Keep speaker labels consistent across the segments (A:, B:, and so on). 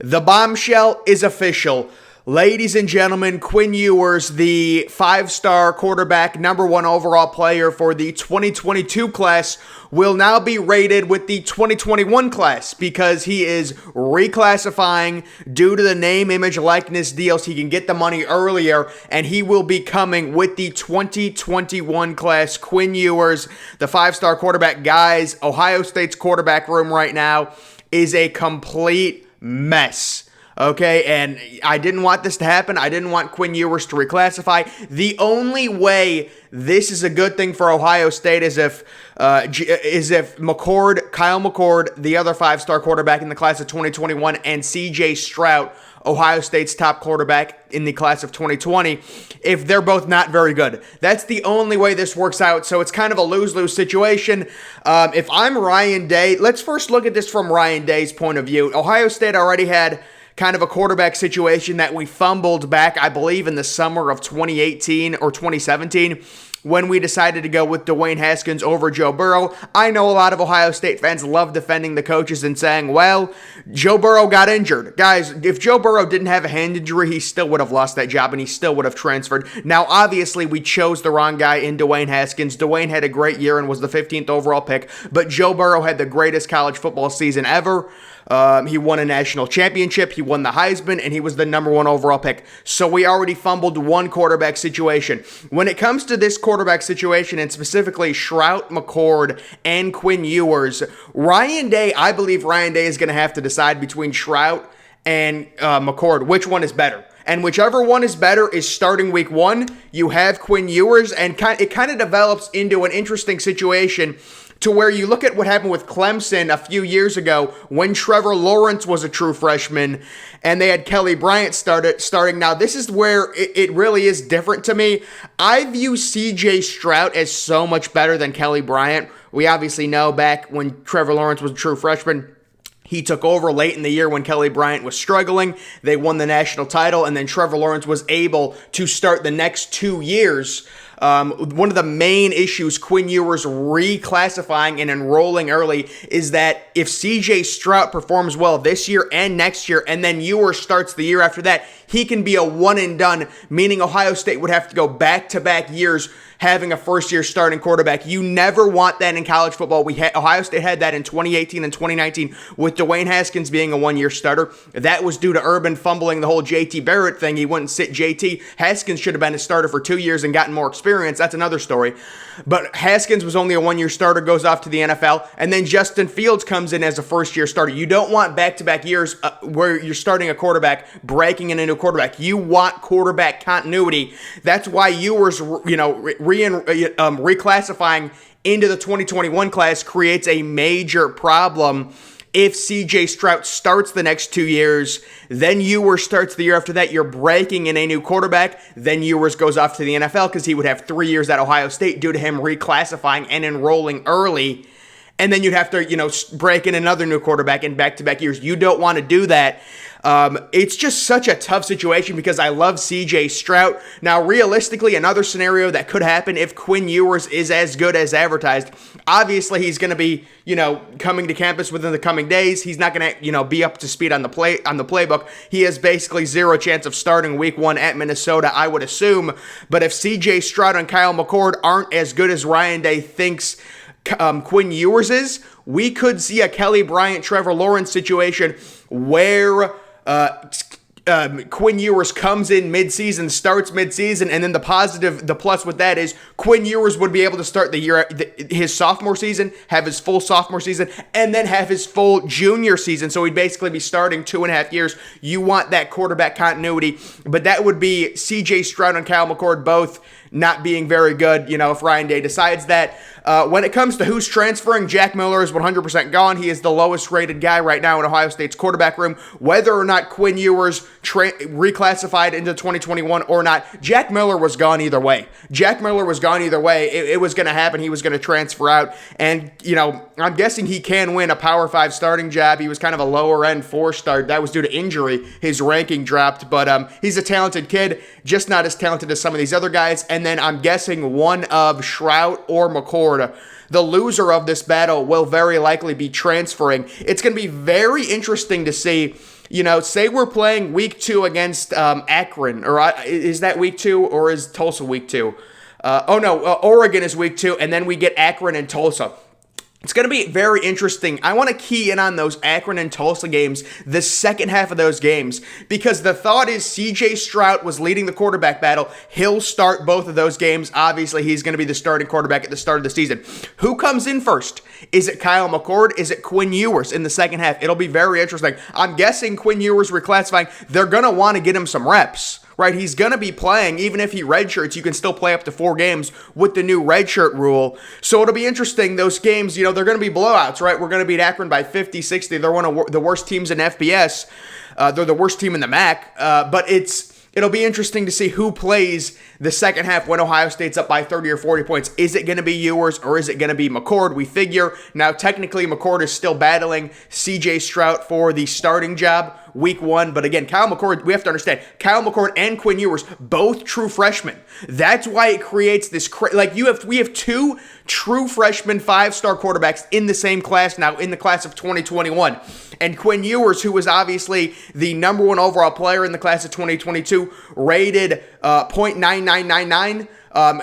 A: The bombshell is official. Ladies and gentlemen, Quinn Ewers, the five-star quarterback, number one overall player for the 2022 class, will now be rated with the 2021 class because he is reclassifying due to the name, image, likeness deals. He can get the money earlier, and he will be coming with the 2021 class. Quinn Ewers, the five-star quarterback. Guys, Ohio State's quarterback room right now is a complete mess. Okay, and I didn't want this to happen. I didn't want Quinn Ewers to reclassify. The only way this is a good thing for Ohio State is if Kyle McCord, the other five-star quarterback in the class of 2021, and C.J. Stroud, Ohio State's top quarterback in the class of 2020, if they're both not very good. That's the only way this works out, so it's kind of a lose-lose situation. If I'm Ryan Day, let's first look at this from Ryan Day's point of view. Ohio State already had kind of a quarterback situation that we fumbled back, I believe, in the summer of 2018 or 2017 when we decided to go with Dwayne Haskins over Joe Burrow. I know a lot of Ohio State fans love defending the coaches and saying, well, Joe Burrow got injured. Guys, if Joe Burrow didn't have a hand injury, he still would have lost that job and he still would have transferred. Now, obviously, we chose the wrong guy in Dwayne Haskins. Dwayne had a great year and was the 15th overall pick, but Joe Burrow had the greatest college football season ever. He won a national championship, he won the Heisman, and he was the number one overall pick. So we already fumbled one quarterback situation. When it comes to this quarterback situation, and specifically Stroud, McCord, and Quinn Ewers, I believe Ryan Day is going to have to decide between Stroud and McCord, which one is better. And whichever one is better is starting week one. You have Quinn Ewers, and it kind of develops into an interesting situation to where you look at what happened with Clemson a few years ago when Trevor Lawrence was a true freshman and they had Kelly Bryant starting. Now, this is where it really is different to me. I view C.J. Stroud as so much better than Kelly Bryant. We obviously know back when Trevor Lawrence was a true freshman, he took over late in the year when Kelly Bryant was struggling. They won the national title, and then Trevor Lawrence was able to start the next 2 years. One of the main issues Quinn Ewers reclassifying and enrolling early is that if C.J. Stroud performs well this year and next year, and then Ewers starts the year after that, he can be a one and done, meaning Ohio State would have to go back-to-back years having a first-year starting quarterback. You never want that in college football. Ohio State had that in 2018 and 2019 with Dwayne Haskins being a one-year starter. That was due to Urban fumbling the whole J.T. Barrett thing. He wouldn't sit J.T. Haskins should have been a starter for 2 years and gotten more experience. That's another story. But Haskins was only a one-year starter, goes off to the NFL, and then Justin Fields comes in as a first-year starter. You don't want back-to-back years where you're starting a quarterback, breaking in a new quarterback. You want quarterback continuity. That's why Ewers, reclassifying into the 2021 class creates a major problem. If C.J. Stroud starts the next 2 years, then Ewers starts the year after that, you're breaking in a new quarterback, then Ewers goes off to the NFL because he would have 3 years at Ohio State due to him reclassifying and enrolling early. And then you'd have to, break in another new quarterback in back-to-back years. You don't want to do that. It's just such a tough situation because I love C.J. Stroud. Now, realistically, another scenario that could happen if Quinn Ewers is as good as advertised, obviously he's going to be, coming to campus within the coming days. He's not going to, be up to speed on the playbook. He has basically zero chance of starting week one at Minnesota, I would assume. But if C.J. Stroud and Kyle McCord aren't as good as Ryan Day thinks Quinn Ewers is, we could see a Kelly Bryant, Trevor Lawrence situation where Quinn Ewers comes in midseason, starts midseason, and then the plus with that is Quinn Ewers would be able to start his sophomore season, have his full sophomore season, and then have his full junior season. So he'd basically be starting 2.5 years. You want that quarterback continuity, but that would be C.J. Stroud and Kyle McCord both not being very good, if Ryan Day decides that. When it comes to who's transferring, Jack Miller is 100% gone. He is the lowest rated guy right now in Ohio State's quarterback room. Whether or not Quinn Ewers reclassified into 2021 or not, Jack Miller was gone either way. It was going to happen. He was going to transfer out. And, I'm guessing he can win a Power 5 starting job. He was kind of a lower-end 4-star. That was due to injury. His ranking dropped. But he's a talented kid, just not as talented as some of these other guys. And then I'm guessing one of Stroud or McCord. The loser of this battle will very likely be transferring. It's going to be very interesting to see say we're playing week 2 against Akron, or is that week 2, or is Tulsa week 2? Oregon is week 2, and then we get Akron and Tulsa. It's going to be very interesting. I want to key in on those Akron and Tulsa games, the second half of those games, because the thought is CJ Stroud was leading the quarterback battle. He'll start both of those games. Obviously, he's going to be the starting quarterback at the start of the season. Who comes in first? Is it Kyle McCord? Is it Quinn Ewers in the second half? It'll be very interesting. I'm guessing Quinn Ewers reclassifying. They're going to want to get him some reps. Right, he's going to be playing. Even if he redshirts, you can still play up to 4 games with the new redshirt rule. So it'll be interesting. Those games, they're going to be blowouts, right? We're going to beat Akron by 50, 60. They're one of the worst teams in FBS. They're the worst team in the MAC. But it'll be interesting to see who plays the second half when Ohio State's up by 30 or 40 points. Is it going to be Ewers or is it going to be McCord? We figure now technically McCord is still battling CJ Stroud for the starting job week 1. But again, Kyle McCord, we have to understand, Kyle McCord and Quinn Ewers, both true freshmen. That's why it creates this, we have 2 true freshman 5-star quarterbacks in the same class now, in the class of 2021. And Quinn Ewers, who was obviously the number 1 overall player in the class of 2022, rated .9999.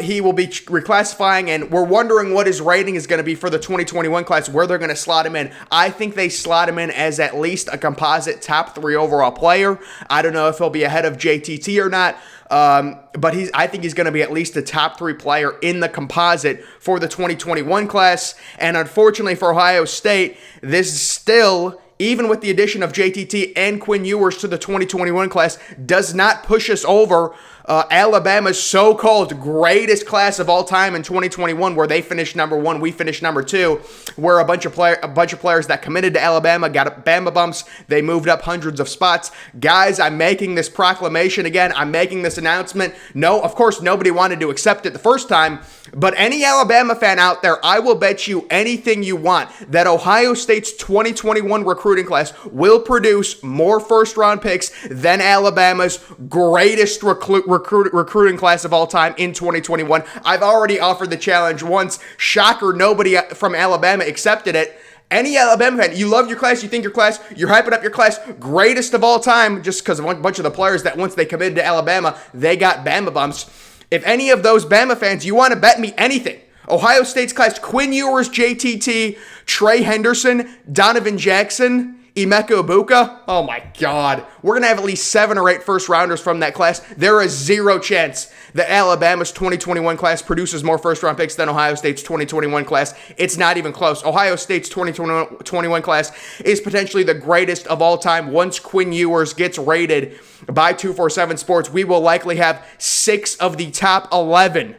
A: He will be reclassifying, and we're wondering what his rating is going to be for the 2021 class, where they're going to slot him in. I think they slot him in as at least a composite top 3 overall player. I don't know if he'll be ahead of JTT or not, but I think he's going to be at least a top 3 player in the composite for the 2021 class. And unfortunately for Ohio State, this is still, even with the addition of JTT and Quinn Ewers to the 2021 class, does not push us over Alabama's so-called greatest class of all time in 2021, where they finished number 1, we finished number 2, where a bunch of players that committed to Alabama got Bama bumps. They moved up hundreds of spots. Guys, I'm making this proclamation again. I'm making this announcement. No, of course, nobody wanted to accept it the first time, but any Alabama fan out there, I will bet you anything you want that Ohio State's 2021 recruiting class will produce more first-round picks than Alabama's greatest recruiting class of all time in 2021. I've already offered the challenge once. Shocker, nobody from Alabama accepted it. Any Alabama fan, you love your class, you think your class, you're hyping up your class, greatest of all time, just because of a bunch of the players that once they committed to Alabama, they got Bama bumps. If any of those Bama fans, you want to bet me anything, Ohio State's class, Quinn Ewers, JTT, Trey Henderson, Donovan Jackson, Emeka Ibuka, oh my God. We're going to have at least 7 or 8 first-rounders from that class. There is zero chance that Alabama's 2021 class produces more first-round picks than Ohio State's 2021 class. It's not even close. Ohio State's 2021 class is potentially the greatest of all time. Once Quinn Ewers gets rated by 247 Sports, we will likely have 6 of the top 11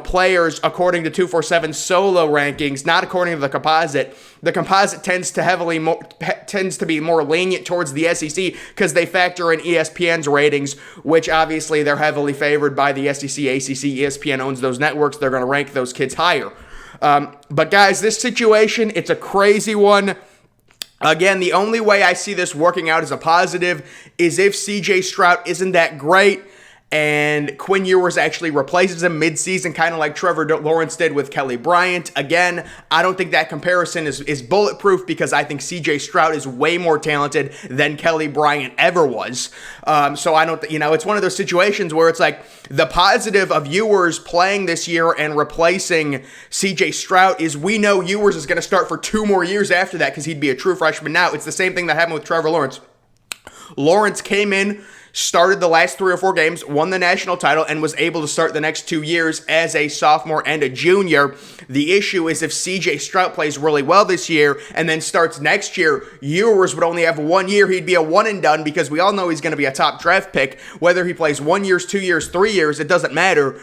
A: players according to 247 solo rankings, not according to the composite. The composite tends to be more lenient towards the SEC because they factor in ESPN's ratings, which obviously they're heavily favored by the SEC, ACC. ESPN owns those networks. They're going to rank those kids higher. But guys, this situation, it's a crazy one. Again, the only way I see this working out as a positive is if CJ Stroud isn't that great and Quinn Ewers actually replaces him midseason, kind of like Trevor Lawrence did with Kelly Bryant. Again, I don't think that comparison is bulletproof because I think CJ Stroud is way more talented than Kelly Bryant ever was. So I don't, it's one of those situations where it's like the positive of Ewers playing this year and replacing CJ Stroud is we know Ewers is going to start for 2 more years after that because he'd be a true freshman now. It's the same thing that happened with Trevor Lawrence. Lawrence came in, started the last 3 or 4 games, won the national title, and was able to start the next 2 years as a sophomore and a junior. The issue is if CJ Stroud plays really well this year and then starts next year, Ewers would only have 1 year. He'd be a one and done because we all know he's going to be a top draft pick. Whether he plays 1 year, 2 years, 3 years, it doesn't matter.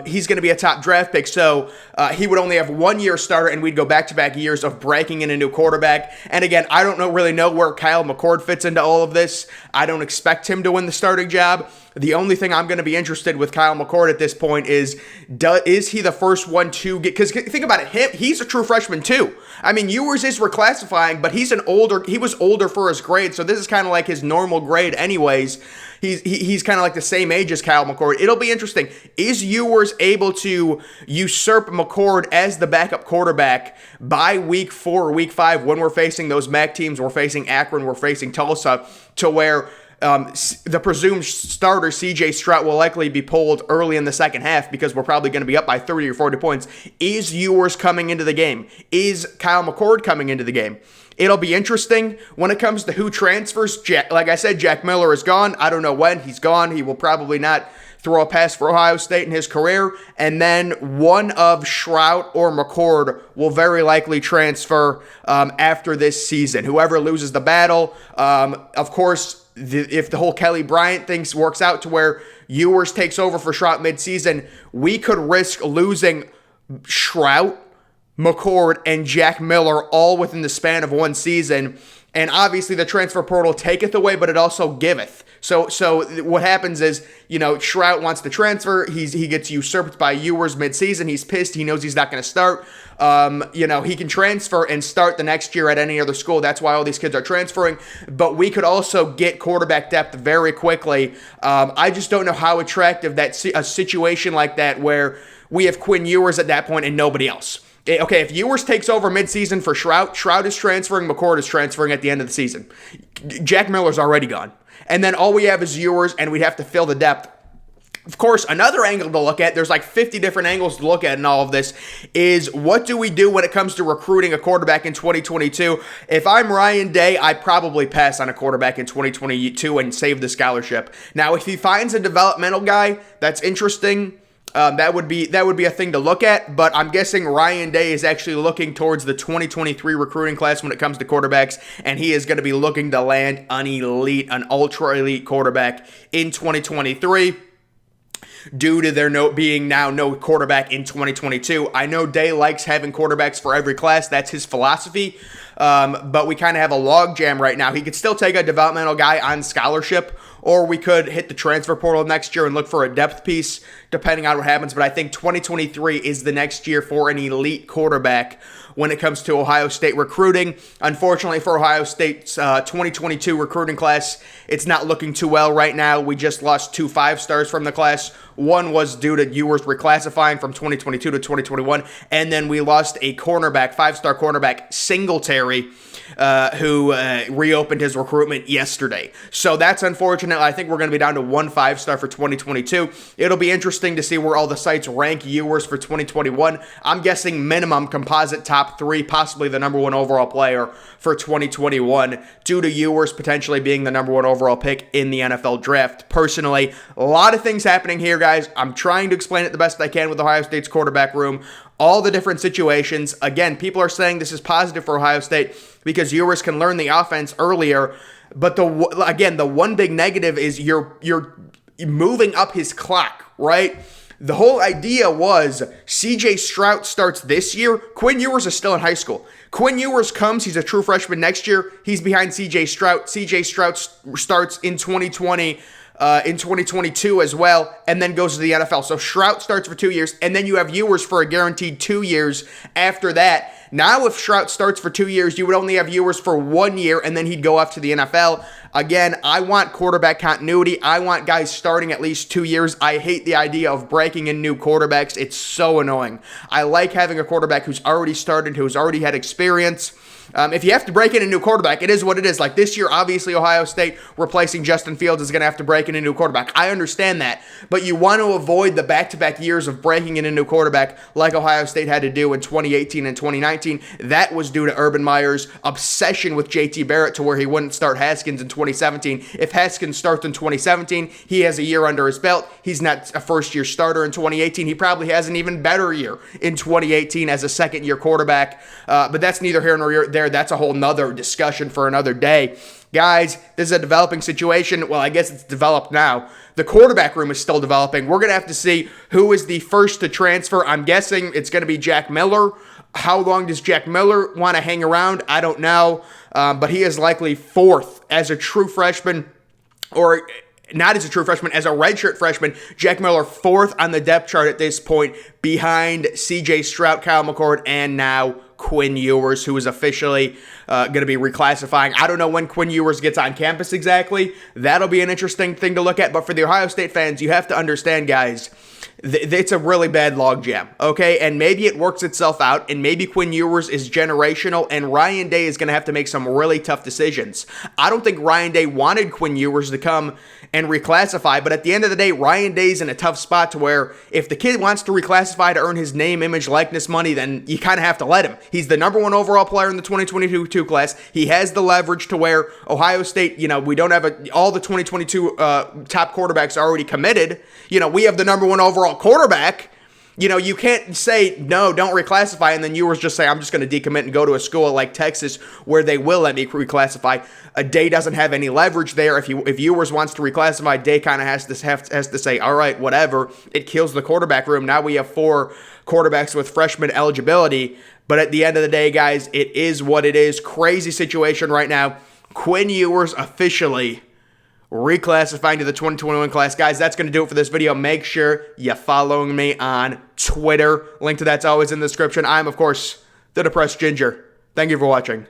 A: He's going to be a top draft pick. So he would only have 1 year starter, and we'd go back-to-back years of breaking in a new quarterback. And again, I don't really know where Kyle McCord fits into all of this. I don't expect him to win win the starting job. The only thing I'm going to be interested with Kyle McCord at this point is he the first one to get, because think about it, he's a true freshman too. I mean, Ewers is reclassifying, but he was older for his grade, so this is kind of like his normal grade anyways. He's kind of like the same age as Kyle McCord. It'll be interesting. Is Ewers able to usurp McCord as the backup quarterback by week 4 or week 5 when we're facing those MAC teams? We're facing Akron, we're facing Tulsa, to where the presumed starter, CJ Stroud, will likely be pulled early in the second half because we're probably going to be up by 30 or 40 points. Is Ewers coming into the game? Is Kyle McCord coming into the game? It'll be interesting when it comes to who transfers. Like I said, Jack Miller is gone. I don't know when he's gone. He will probably not throw a pass for Ohio State in his career. And then one of Stroud or McCord will very likely transfer after this season. Whoever loses the battle, of course, if the whole Kelly Bryant thing works out to where Ewers takes over for Stroud midseason, we could risk losing Stroud, McCord, and Jack Miller all within the span of one season. And obviously the transfer portal taketh away, but it also giveth. So what happens is, Stroud wants to transfer. He gets usurped by Ewers midseason. He's pissed. He knows he's not going to start. He can transfer and start the next year at any other school. That's why all these kids are transferring. But we could also get quarterback depth very quickly. I just don't know how attractive a situation like that where we have Quinn Ewers at that point and nobody else. Okay, if Ewers takes over midseason for Stroud is transferring, McCord is transferring at the end of the season. Jack Miller's already gone. And then all we have is Ewers, and we'd have to fill the depth. Of course, another angle to look at, there's like 50 different angles to look at in all of this, is what do we do when it comes to recruiting a quarterback in 2022? If I'm Ryan Day, I'd probably pass on a quarterback in 2022 and save the scholarship. Now, if he finds a developmental guy that's interesting, that would be a thing to look at, but I'm guessing Ryan Day is actually looking towards the 2023 recruiting class when it comes to quarterbacks, and he is going to be looking to land an ultra elite quarterback in 2023. Due to there being now no quarterback in 2022. I know Day likes having quarterbacks for every class. That's his philosophy. But we kind of have a logjam right now. He could still take a developmental guy on scholarship, or we could hit the transfer portal next year and look for a depth piece, depending on what happens. But I think 2023 is the next year for an elite quarterback when it comes to Ohio State recruiting. Unfortunately for Ohio State's 2022 recruiting class, it's not looking too well right now. We just lost 2 5-stars from the class. One was due to Ewers reclassifying from 2022 to 2021, and then we lost a cornerback, 5-star cornerback, Singletary, who reopened his recruitment yesterday. So that's unfortunate. I think we're going to be down to 1 5-star for 2022. It'll be interesting to see where all the sites rank Ewers for 2021. I'm guessing minimum composite top 3, possibly the number 1 overall player for 2021, due to Ewers potentially being the number 1 overall pick in the NFL draft. Personally, a lot of things happening here, guys. I'm trying to explain it the best I can with Ohio State's quarterback room. All the different situations. Again, people are saying this is positive for Ohio State because Ewers can learn the offense earlier. But the one big negative is you're moving up his clock, right? The whole idea was CJ Stroud starts this year. Quinn Ewers is still in high school. Quinn Ewers comes. He's a true freshman next year. He's behind CJ Stroud. CJ Stroud starts in 2020. In 2022 as well, and then goes to the NFL. So Stroud starts for 2 years, and then you have Ewers for a guaranteed 2 years after that. Now, if Stroud starts for 2 years, you would only have Ewers for 1 year, and then he'd go off to the NFL. Again, I want quarterback continuity. I want guys starting at least 2 years. I hate the idea of breaking in new quarterbacks. It's so annoying. I like having a quarterback who's already started, who's already had experience. If you have to break in a new quarterback, it is what it is. Like this year, obviously, Ohio State replacing Justin Fields is going to have to break in a new quarterback. I understand that. But you want to avoid the back-to-back years of breaking in a new quarterback like Ohio State had to do in 2018 and 2019. That was due to Urban Meyer's obsession with JT Barrett to where he wouldn't start Haskins in 2017. If Haskins starts in 2017, he has a year under his belt. He's not a first-year starter in 2018. He probably has an even better year in 2018 as a second-year quarterback. But that's neither here nor there. That's a whole nother discussion for another day. Guys, this is a developing situation. Well, I guess it's developed now. The quarterback room is still developing. We're going to have to see who is the first to transfer. I'm guessing it's going to be Jack Miller. How long does Jack Miller want to hang around? I don't know. But he is likely 4th as a true freshman, or not as a true freshman, as a redshirt freshman. Jack Miller, 4th on the depth chart at this point, behind CJ Stroud, Kyle McCord, and now Quinn Ewers, who is officially going to be reclassifying. I don't know when Quinn Ewers gets on campus exactly. That'll be an interesting thing to look at. But for the Ohio State fans, you have to understand, guys, it's a really bad logjam, okay? And maybe it works itself out, and maybe Quinn Ewers is generational, and Ryan Day is going to have to make some really tough decisions. I don't think Ryan Day wanted Quinn Ewers to come and reclassify, but at the end of the day, Ryan Day's in a tough spot to where if the kid wants to reclassify to earn his name, image, likeness money, then you kind of have to let him. He's the number 1 overall player in the 2022 class. He has the leverage to where Ohio State, we don't have all the 2022 top quarterbacks are already committed. We have the number 1 overall quarterback. You can't say, no, don't reclassify, and then Ewers just say, I'm just going to decommit and go to a school like Texas where they will let me reclassify. Day doesn't have any leverage there. If Ewers wants to reclassify, Day kind of has to say, all right, whatever. It kills the quarterback room. Now we have 4 quarterbacks with freshman eligibility. But at the end of the day, guys, it is what it is. Crazy situation right now. Quinn Ewers officially reclassifying to the 2021 class. Guys, that's going to do it for this video. Make sure you're following me on Twitter. Link to that's always in the description. I'm, of course, the Depressed Ginger. Thank you for watching.